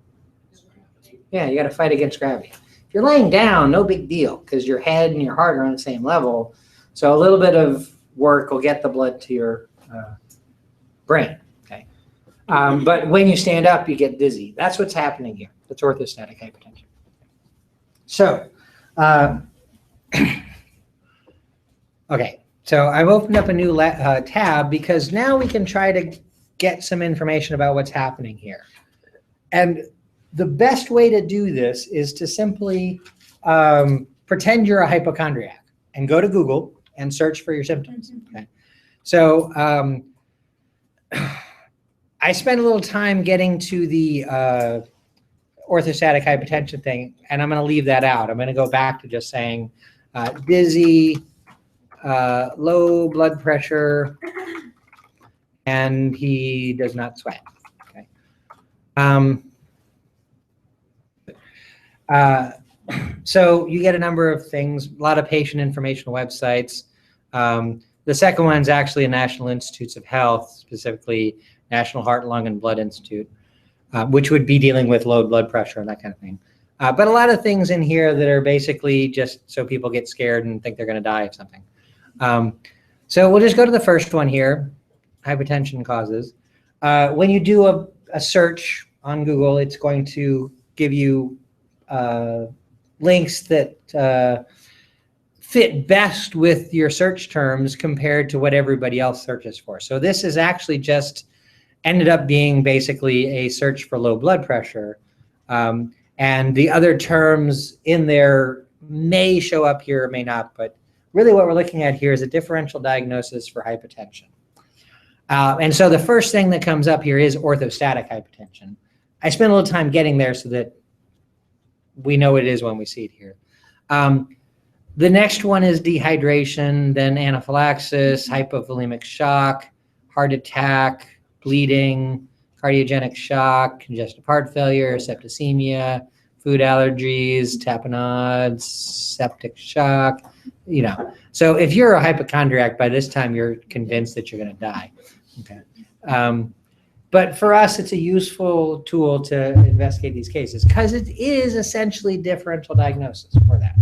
Yeah, you got to fight against gravity. If you're laying down, no big deal, because your head and your heart are on the same level. So a little bit of work will get the blood to your brain, okay? But when you stand up, you get dizzy. That's what's happening here. That's orthostatic hypotension. So, okay, so I've opened up a new tab because now we can try to get some information about what's happening here. And the best way to do this is to simply pretend you're a hypochondriac and go to Google and search for your symptoms. Okay? So I spent a little time getting to the orthostatic hypotension thing, and I'm going to leave that out. I'm going to go back to just saying dizzy, low blood pressure, and he does not sweat. Okay. So you get a number of things, a lot of patient informational websites. The second one is actually a National Institutes of Health, specifically National Heart, Lung, and Blood Institute, which would be dealing with low blood pressure and that kind of thing. But a lot of things in here that are basically just so people get scared and think they're going to die of something. So we'll just go to the first one here, hypertension causes. When you do a search on Google, it's going to give you links that fit best with your search terms compared to what everybody else searches for. So this is actually just ended up being basically a search for low blood pressure. And the other terms in there may show up here or may not, but really what we're looking at here is a differential diagnosis for hypertension. And so the first thing that comes up here is orthostatic hypertension. I spent a little time getting there so that we know what it is when we see it here. The next one is dehydration, then anaphylaxis, hypovolemic shock, heart attack, bleeding, cardiogenic shock, congestive heart failure, septicemia, food allergies, tapenades, septic shock, you know. So if you're a hypochondriac, by this time you're convinced that you're going to die. Okay. But for us, it's a useful tool to investigate these cases because it is essentially differential diagnosis for that.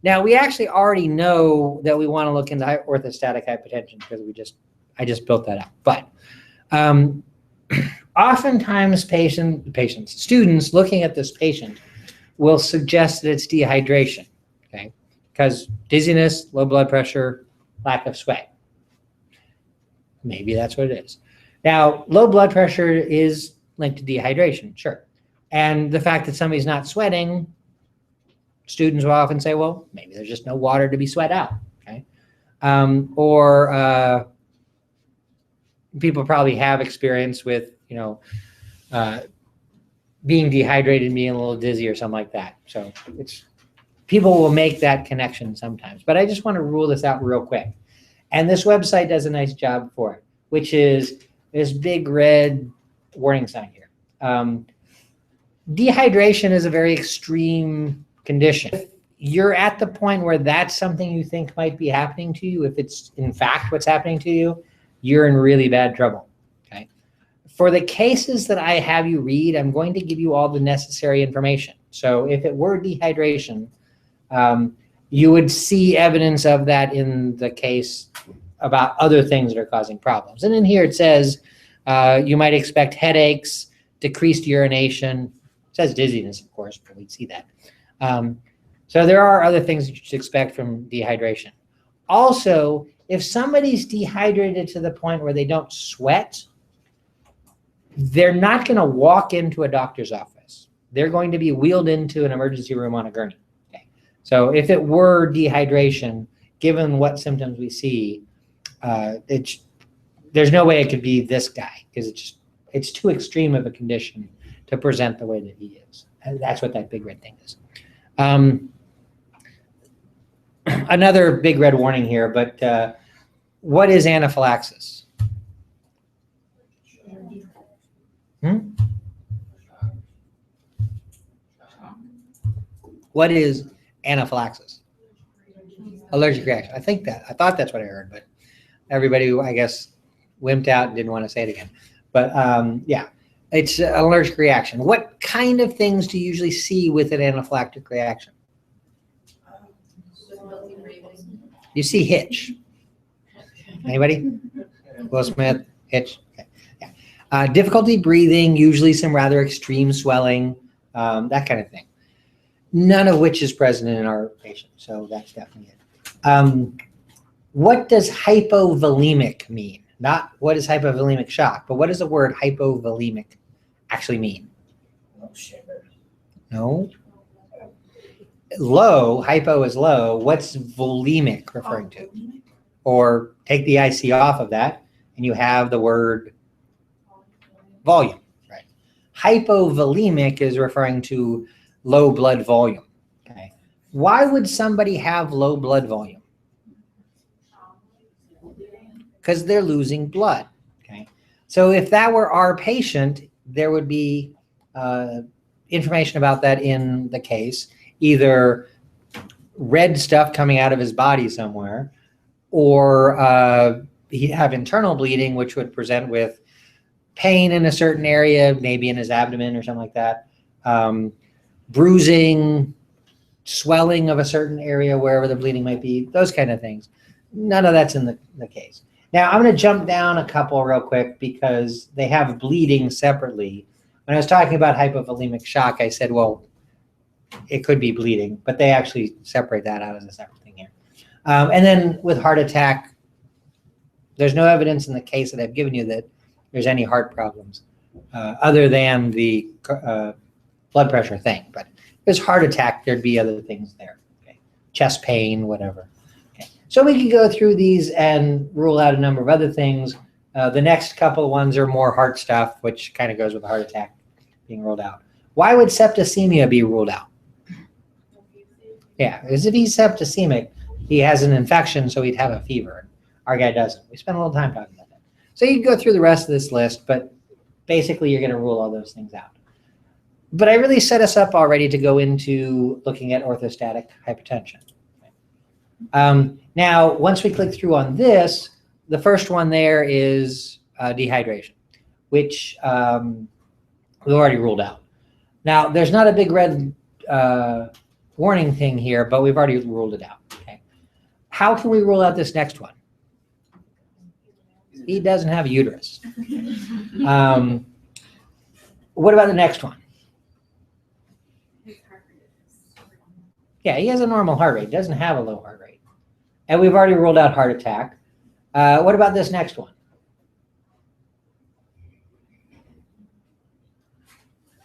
Now, we actually already know that we want to look into orthostatic hypotension because I just built that up. But oftentimes students looking at this patient will suggest that it's dehydration, okay? Because dizziness, low blood pressure, lack of sweat. Maybe that's what it is. Now, low blood pressure is linked to dehydration, sure. And the fact that somebody's not sweating, students will often say, well, maybe there's just no water to be sweat out. Or people probably have experience with, being dehydrated and being a little dizzy or something like that. So people will make that connection sometimes. But I just want to rule this out real quick. And this website does a nice job for it, which is this big red warning sign here. Dehydration is a very extreme condition. If you're at the point where that's something you think might be happening to you, if it's in fact what's happening to you, you're in really bad trouble. Okay. For the cases that I have you read, I'm going to give you all the necessary information. So if it were dehydration, you would see evidence of that in the case about other things that are causing problems. And in here it says you might expect headaches, decreased urination. It says dizziness, of course, but we'd see that. So there are other things that you should expect from dehydration. Also, if somebody's dehydrated to the point where they don't sweat, they're not going to walk into a doctor's office. They're going to be wheeled into an emergency room on a gurney. Okay. So if it were dehydration, given what symptoms we see, there's no way it could be this guy, because it's too extreme of a condition to present the way that he is. And that's what that big red thing is. Another big red warning here, but what is anaphylaxis? What is anaphylaxis? Allergic reaction. I thought that's what I heard, but everybody, I guess, wimped out and didn't want to say it again. But yeah, it's an allergic reaction. What kind of things do you usually see with an anaphylactic reaction? You see hitch. Anybody? Will Smith, hitch. Okay. Yeah. Difficulty breathing, usually some rather extreme swelling, that kind of thing. None of which is present in our patient, so that's definitely it. What does hypovolemic mean? Not what is hypovolemic shock, but what does the word hypovolemic actually mean? No. Low, hypo is low. What's volemic referring to? Or take the IC off of that, and you have the word volume, right? Hypovolemic is referring to low blood volume. Okay. Why would somebody have low blood volume? Because they're losing blood. Okay. So if that were our patient, there would be information about that in the case, either red stuff coming out of his body somewhere, or he'd have internal bleeding, which would present with pain in a certain area, maybe in his abdomen or something like that, bruising, swelling of a certain area, wherever the bleeding might be, those kind of things. None of that's in the case. Now, I'm going to jump down a couple real quick because they have bleeding separately. When I was talking about hypovolemic shock, I said, well, it could be bleeding, but they actually separate that out as a separate thing here. And then with heart attack, there's no evidence in the case that I've given you that there's any heart problems other than the blood pressure thing. But if there's heart attack, there'd be other things there. Okay. Chest pain, whatever. Okay. So we can go through these and rule out a number of other things. The next couple of ones are more heart stuff, which kind of goes with the heart attack being ruled out. Why would septicemia be ruled out? Yeah, because if he's septicemic, he has an infection, so he'd have a fever. Our guy doesn't. We spent a little time talking about that. So you can go through the rest of this list, but basically you're going to rule all those things out. But I really set us up already to go into looking at orthostatic hypotension. Now, once we click through on this, the first one there is dehydration, which we've already ruled out. Now, there's not a big red warning thing here, but we've already ruled it out. Okay. How can we rule out this next one? He doesn't have a uterus. What about the next one? Yeah, he has a normal heart rate. Doesn't have a low heart rate. And we've already ruled out heart attack. What about this next one?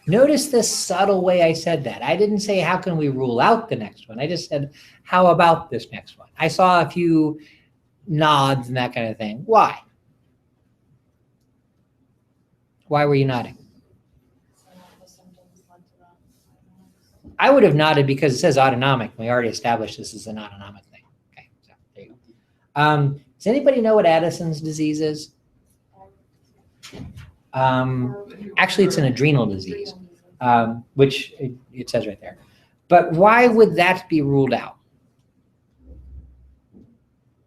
Notice this subtle way I said that. I didn't say, how can we rule out the next one? I just said, how about this next one? I saw a few nods and that kind of thing. Why? Why were you nodding? I would have nodded because it says autonomic. We already established this is an autonomic thing. Okay, so there you go. Does anybody know what Addison's disease is? Actually, it's an adrenal disease, which it says right there. But why would that be ruled out?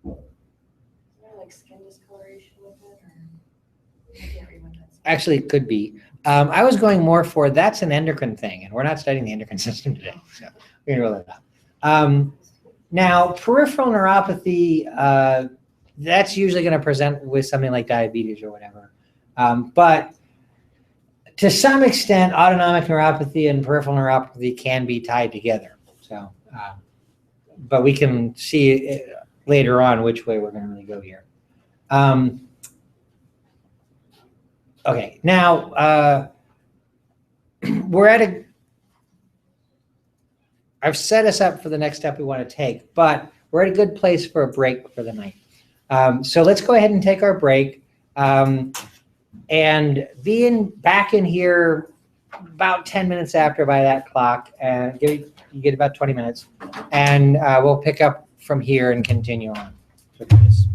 Like skin discoloration with it, or I can't read what that's. Actually, it could be. I was going more for that's an endocrine thing, and we're not studying the endocrine system today, so we're gonna roll it up. Now, peripheral neuropathy, that's usually going to present with something like diabetes or whatever. But to some extent, autonomic neuropathy and peripheral neuropathy can be tied together. So, but we can see later on which way we're going to really go here. Okay, now we're at I've set us up for the next step we want to take, but we're at a good place for a break for the night. So let's go ahead and take our break. And back in here about 10 minutes after by that clock, and you get about 20 minutes, and we'll pick up from here and continue on with this.